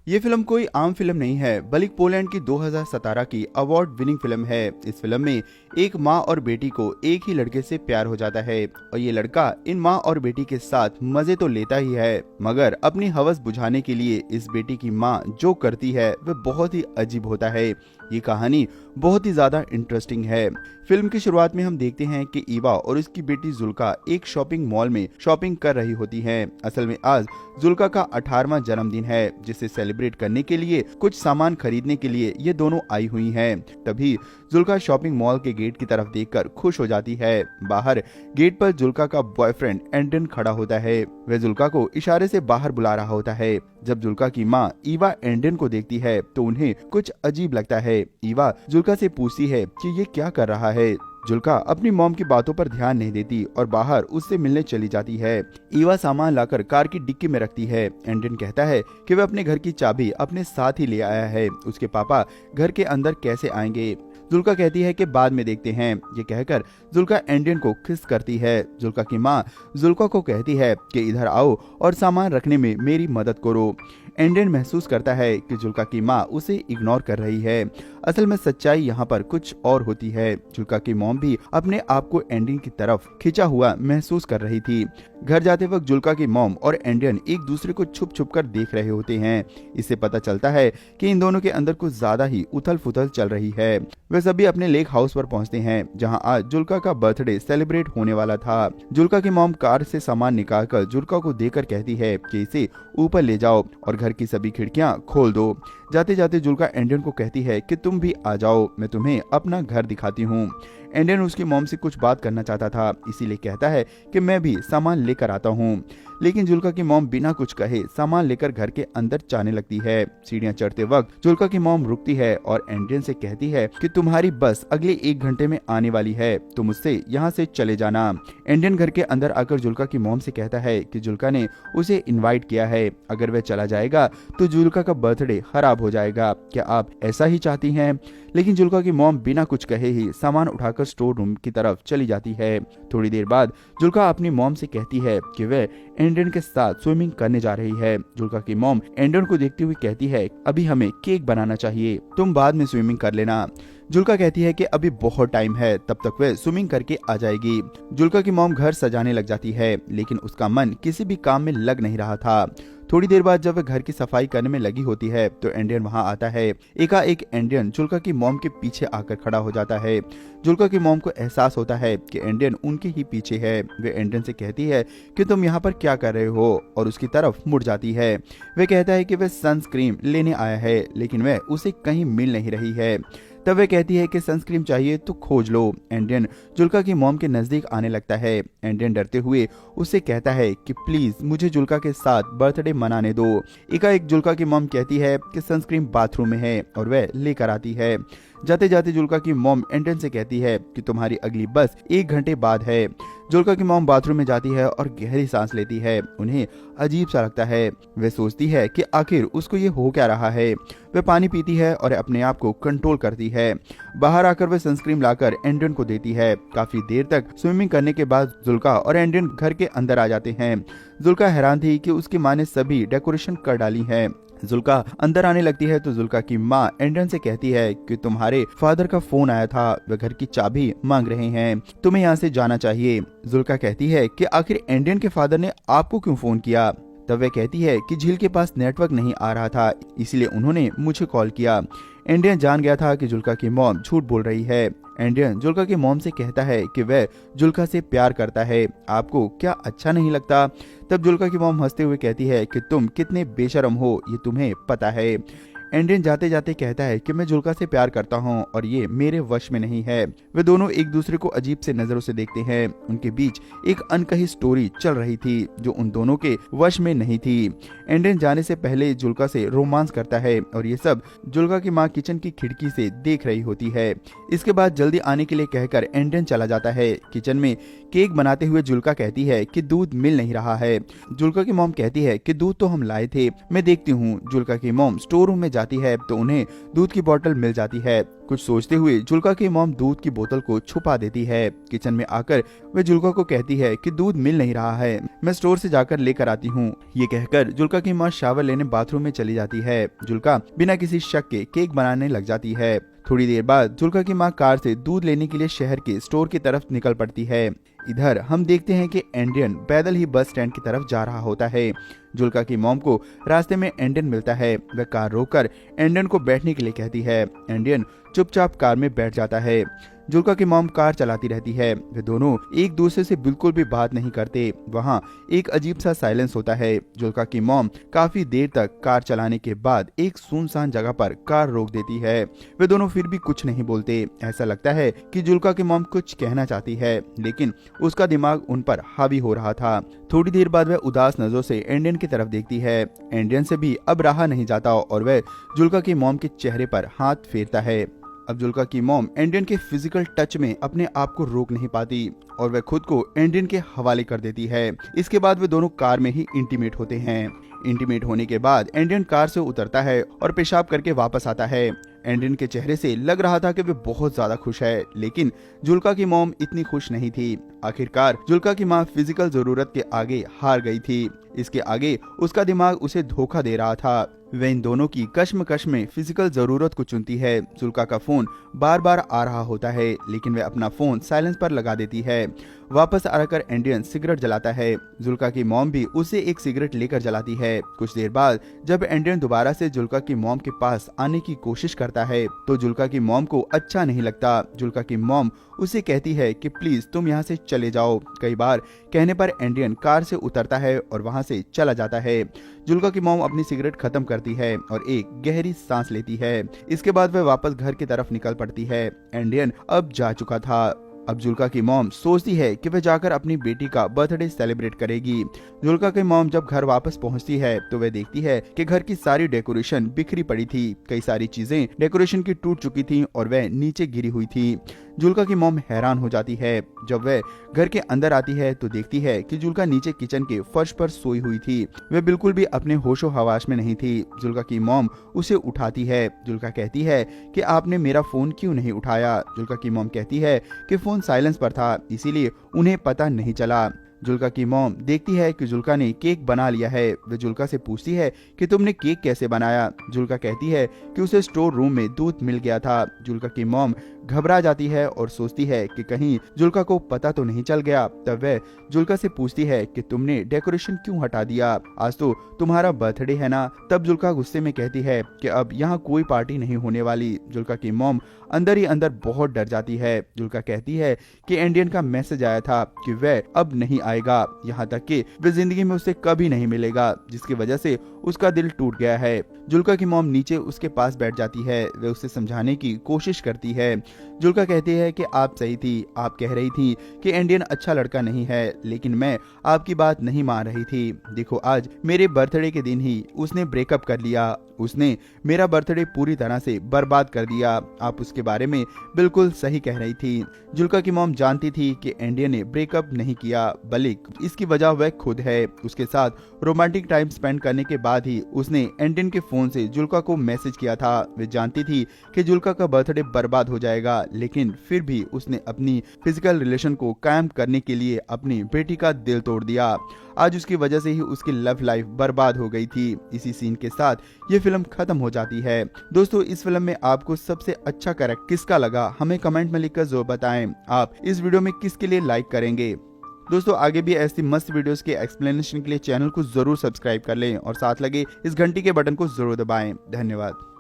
ये फिल्म कोई आम फिल्म नहीं है, बल्कि पोलैंड की 2017 की अवार्ड विनिंग फिल्म है। इस फिल्म में एक माँ और बेटी को एक ही लड़के से प्यार हो जाता है और ये लड़का इन माँ और बेटी के साथ मजे तो लेता ही है, मगर अपनी हवस बुझाने के लिए इस बेटी की माँ जो करती है वह बहुत ही अजीब होता है। ये कहानी बहुत ही ज्यादा इंटरेस्टिंग है। फिल्म की शुरुआत में हम देखते हैं कि ईवा और उसकी बेटी जुल्का एक शॉपिंग मॉल में शॉपिंग कर रही होती हैं। असल में आज जुल्का का 18वां जन्मदिन है, जिसे सेलिब्रेट करने के लिए कुछ सामान खरीदने के लिए ये दोनों आई हुई हैं। तभी जुल्का शॉपिंग मॉल के गेट की तरफ देखकर खुश हो जाती है। बाहर गेट पर जुल्का का बॉयफ्रेंड एंडन खड़ा होता है। वह जुल्का को इशारे से बाहर बुला रहा होता है। जब जुल्का की माँ ईवा एंडन को देखती है तो उन्हें कुछ अजीब लगता है। ईवा जुल्का से पूछती है कि ये क्या कर रहा है। जुल्का अपनी मॉम की बातों पर ध्यान नहीं देती और बाहर उससे मिलने चली जाती है। ईवा सामान लाकर कार की डिक्की में रखती है। एंडन कहता है कि वह अपने घर की चाबी अपने साथ ही ले आया है, उसके पापा घर के अंदर कैसे आएंगे। जुल्का कहती है कि बाद में देखते हैं। ये कहकर जुल्का एंडन को किस करती है। जुल्का की माँ जुल्का को कहती है कि इधर आओ और सामान रखने में मेरी मदद करो। एंडन महसूस करता है कि जुल्का की माँ उसे इग्नोर कर रही है। असल में सच्चाई यहाँ पर कुछ और होती है। जुल्का की मॉम भी अपने आप को एंडन की तरफ खिंचा हुआ महसूस कर रही थी। घर जाते वक्त जुल्का की मॉम और एंडन एक दूसरे को छुप छुप कर देख रहे होते हैं। इससे पता चलता है कि इन दोनों के अंदर कुछ ज्यादा ही उथल पुथल चल रही है। वे सभी अपने लेक हाउस पर पहुंचते हैं, जहां आज जुल्का का बर्थडे सेलिब्रेट होने वाला था। जुल्का की मॉम कार से सामान निकालकर जुल्का को देकर कहती है कि इसे ऊपर ले जाओ और घर की सभी खिड़कियां खोल दो। जाते जाते जुल्का एंडन को कहती है कि तुम भी आ जाओ, मैं तुम्हें अपना घर दिखाती हूँ। एंडन उसकी मॉम से कुछ बात करना चाहता था, इसीलिए कहता है कि मैं भी सामान लेकर आता हूँ। लेकिन जुल्का की मॉम बिना कुछ कहे सामान लेकर घर के अंदर जाने लगती है। सीढ़ियां चढ़ते वक्त जुल्का की मॉम रुकती है और एंडन से कहती है कि तुम्हारी बस अगले 1 घंटे में आने वाली है, तुम उससे यहाँ से चले जाना। एंडन घर के अंदर आकर जुल्का की मॉम से कहता है कि जुल्का ने उसे इनवाइट किया है, अगर वह चला जाएगा तो जुल्का का बर्थडे खराब हो जाएगा। क्या आप ऐसा ही चाहती हैं? लेकिन जुल्का की मॉम बिना कुछ कहे ही सामान उठाकर स्टोर रूम की तरफ चली जाती है। थोड़ी देर बाद जुल्का अपनी मॉम से कहती है कि वह एंडन के साथ स्विमिंग करने जा रही है। जुल्का की मॉम एंडन को देखते हुए कहती है अभी हमें केक बनाना चाहिए, तुम बाद में स्विमिंग कर लेना। जुल्का कहती है कि अभी बहुत टाइम है, तब तक वह स्विमिंग करके आ जाएगी। जुल्का की मॉम घर सजाने लग जाती है, लेकिन उसका मन किसी भी काम में लग नहीं रहा था। थोड़ी देर बाद जब वह घर की सफाई करने में लगी होती है तो एंडियन वहां आता है। एकाएक एंडियन जुल्का की मॉम के पीछे आकर खड़ा हो जाता है। जुल्का की मॉम को एहसास होता है कि एंडियन उनके ही पीछे है। वे एंडियन से कहती है कि तुम यहाँ पर क्या कर रहे हो, और उसकी तरफ मुड़ जाती है। वह कहता है कि वह सनस्क्रीन लेने आया है, लेकिन वह उसे कहीं मिल नहीं रही है। तब वह कहती है कि सनस्क्रीन चाहिए तो खोज लो। एंडियन जुल्का की मॉम के नजदीक आने लगता है। एंडियन डरते हुए उससे कहता है कि प्लीज मुझे जुल्का के साथ बर्थडे मनाने दो। एकाएक जुल्का की मॉम कहती है कि सनस्क्रीन बाथरूम में है और वह लेकर आती है। जाते जाते जुल्का की मॉम एंडियन से कहती है कि तुम्हारी अगली बस 1 घंटे बाद है। जुल्का की मॉम बाथरूम में जाती है और गहरी सांस लेती है। उन्हें अजीब सा लगता है। वह सोचती है कि आखिर उसको ये हो क्या रहा है। वह पानी पीती है और अपने आप को कंट्रोल करती है। बाहर आकर वह सनस्क्रीन लाकर एंडियन को देती है। काफी देर तक स्विमिंग करने के बाद जुल्का और एंडियन घर के अंदर आ जाते हैं। जुल्का हैरान थी कि उसकी माँ ने सभी डेकोरेशन कर डाली है। जुल्का अंदर आने लगती है तो जुल्का की माँ एंडियन से कहती है कि तुम्हारे फादर का फोन आया था, वे घर की चाबी मांग रहे हैं, तुम्हें यहाँ से जाना चाहिए। जुल्का कहती है कि आखिर एंडियन के फादर ने आपको क्यों फोन किया। तब वह कहती है कि झील के पास नेटवर्क नहीं आ रहा था, इसलिए उन्होंने मुझे कॉल किया। एंडियन जान गया था कि जुल्का की मॉम झूठ बोल रही है। एंडियन जुल्का की मॉम से कहता है कि वह जुल्का से प्यार करता है, आपको क्या अच्छा नहीं लगता। तब जुल्का की मॉम हंसते हुए कहती है कि तुम कितने बेशरम हो, ये तुम्हें पता है। एंडियन जाते जाते कहता है कि मैं जुल्का से प्यार करता हूँ और ये मेरे वश में नहीं है। वे दोनों एक दूसरे को अजीब से नजरों से देखते हैं। उनके बीच एक अनकही स्टोरी चल रही थी जो उन दोनों के वश में नहीं थी। एंडियन जाने से पहले जुल्का से रोमांस करता है और ये सब जुल्का की माँ किचन की खिड़की से देख रही होती है। इसके बाद जल्दी आने के लिए कहकर एंडियन चला जाता है। किचन में केक बनाते हुए जुल्का कहती है कि दूध मिल नहीं रहा है। जुल्का की मॉम कहती है कि दूध तो हम लाए थे, मैं देखती हूँ। जुल्का की मॉम स्टोर रूम में जाती है तो उन्हें दूध की बोतल मिल जाती है। कुछ सोचते हुए जुल्का की मॉम दूध की बोतल को छुपा देती है। किचन में आकर वे जुल्का को कहती है कि दूध मिल नहीं रहा है, मैं स्टोर से जाकर लेकर आती हूँ। ये कहकर जुल्का की माँ शावर लेने बाथरूम में चली जाती है। जुल्का बिना किसी शक के केक बनाने लग जाती है। थोड़ी देर बाद जुल्का की माँ कार से दूध लेने के लिए शहर के स्टोर की तरफ निकल पड़ती है। इधर हम देखते हैं कि एंड्रियन पैदल ही बस स्टैंड की तरफ जा रहा होता है। जुल्का की मॉम को रास्ते में एंड्रियन मिलता है। वह कार रोककर एंड्रियन को बैठने के लिए कहती है। एंड्रियन चुपचाप कार में बैठ जाता है। जुल्का की मॉम कार चलाती रहती है। वे दोनों एक दूसरे से बिल्कुल भी बात नहीं करते। वहाँ एक अजीब सा साइलेंस होता है। जुल्का की मॉम काफी देर तक कार चलाने के बाद एक सुनसान जगह पर कार रोक देती है। वे दोनों फिर भी कुछ नहीं बोलते। ऐसा लगता है कि जुल्का की मॉम कुछ कहना चाहती है, लेकिन उसका दिमाग उन पर हावी हो रहा था। थोड़ी देर बाद वह उदास नजरों से एंड्रियन की तरफ देखती है। एंड्रियन से भी अब रहा नहीं जाता और वह जुल्का की मॉम के चेहरे पर हाथ फेरता है। अब जुल्का की मॉम एंड्रियन के फिजिकल टच में अपने आप को रोक नहीं पाती और वह खुद को एंड्रियन के हवाले कर देती है। इसके बाद वे दोनों कार में ही इंटीमेट होते हैं। इंटीमेट होने के बाद एंड्रियन कार से उतरता है और पेशाब करके वापस आता है। एंड्रियन के चेहरे से लग रहा था कि वे बहुत ज्यादा खुश है, लेकिन जुल्का की मॉम इतनी खुश नहीं थी। आखिरकार जुल्का की माँ फिजिकल जरूरत के आगे हार गई थी। इसके आगे उसका दिमाग उसे धोखा दे रहा था। वे इन दोनों की कश्मकश में फिजिकल जरूरत को चुनती है। जुल्का का फोन बार बार आ रहा होता है, लेकिन वे अपना फोन साइलेंस पर लगा देती है। वापस आकर एंड्रियन सिगरेट जलाता है। जुल्का की मॉम भी उसे एक सिगरेट लेकर जलाती है। कुछ देर बाद जब एंड्रियन दोबारा से जुल्का की मॉम के पास आने की कोशिश करता है तो जुल्का की मॉम को अच्छा नहीं लगता। जुल्का की मॉम उसे कहती है कि प्लीज तुम यहाँ से चले जाओ। कई बार कहने पर एंड्रियन कार से उतरता है और वहाँ से चला जाता है। जुल्का की मॉम अपनी सिगरेट खत्म करती है और एक गहरी सांस लेती है। इसके बाद वह वापस घर की तरफ निकल पड़ती है। एंड्रियन अब जा चुका था। अब जुल्का की मॉम सोचती है कि वह जाकर अपनी बेटी का बर्थडे सेलिब्रेट करेगी। जुल्का की मॉम जब घर वापस पहुंचती है तो वह देखती है कि घर की सारी डेकोरेशन बिखरी पड़ी थी। कई सारी चीजें डेकोरेशन की टूट चुकी थी और वह नीचे गिरी हुई थी। जुल्का की मॉम हैरान हो जाती है। जब वह घर के अंदर आती है तो देखती है कि जुल्का नीचे किचन के फर्श पर सोई हुई थी। वह बिल्कुल भी अपने होशो हवास में नहीं थी। जुल्का की मॉम उसे उठाती है। जुल्का कहती है कि आपने मेरा फोन क्यों नहीं उठाया। जुल्का की मॉम कहती है कि फोन साइलेंस पर था, इसीलिए उन्हें पता नहीं चला। जुल्का की मॉम देखती है कि जुल्का ने केक बना लिया है। वे जुल्का से पूछती है कि तुमने केक कैसे बनाया। जुल्का कहती है कि उसे स्टोर रूम में दूध मिल गया था। जुल्का की मॉम घबरा जाती है और सोचती है कि कहीं जुल्का को पता तो नहीं चल गया। तब वह जुल्का से पूछती है कि तुमने डेकोरेशन क्यों हटा दिया, आज तो तुम्हारा बर्थडे है ना। तब जुल्का गुस्से में कहती है कि अब यहाँ कोई पार्टी नहीं होने वाली। जुल्का की मॉम अंदर ही अंदर बहुत डर जाती है। जुल्का कहती है कि एंड्रियन का मैसेज आया था कि वह अब नहीं आएगा, यहाँ तक कि वह जिंदगी में उसे कभी नहीं मिलेगा, जिसकी वजह से उसका दिल टूट गया है। जुल्का की मॉम नीचे उसके पास बैठ जाती है। वह उसे समझाने की कोशिश करती है। जुल्का कहती है कि आप सही थी, आप कह रही थी कि एंड्रियन अच्छा लड़का नहीं है, लेकिन मैं आपकी बात नहीं मान रही थी। देखो आज मेरे बर्थडे के दिन ही उसने ब्रेकअप कर लिया। उसने मेरा बर्थडे पूरी तरह से बर्बाद कर दिया। आप उसके बारे में बिल्कुल सही कह रही थी। जुल्का की मॉम जानती थी कि एंड्रियन ने ब्रेकअप नहीं किया, बल्कि इसकी वजह वह खुद है। उसके साथ रोमांटिक टाइम स्पेंड करने के बाद ही उसने एंड्रियन के फोन से जुल्का को मैसेज किया था। वे जानती थी कि जुल्का का बर्थडे बर्बाद हो जाएगा, लेकिन फिर भी उसने अपनी फिजिकल रिलेशन को कायम करने के लिए अपनी बेटी का दिल तोड़ दिया। आज उसकी वजह से ही उसकी लव लाइफ बर्बाद हो गई थी। इसी सीन के साथ ये फिल्म खत्म हो जाती है। दोस्तों, इस फिल्म में आपको सबसे अच्छा कैरेक्टर किसका लगा, हमें कमेंट में लिखकर जरूर बताएं। आप इस वीडियो में किसके लिए लाइक करेंगे। दोस्तों, आगे भी ऐसी मस्त वीडियोस के एक्सप्लेनेशन के लिए चैनल को जरूर सब्सक्राइब कर लें और साथ लगे इस घंटी के बटन को जरूर दबाएं। धन्यवाद।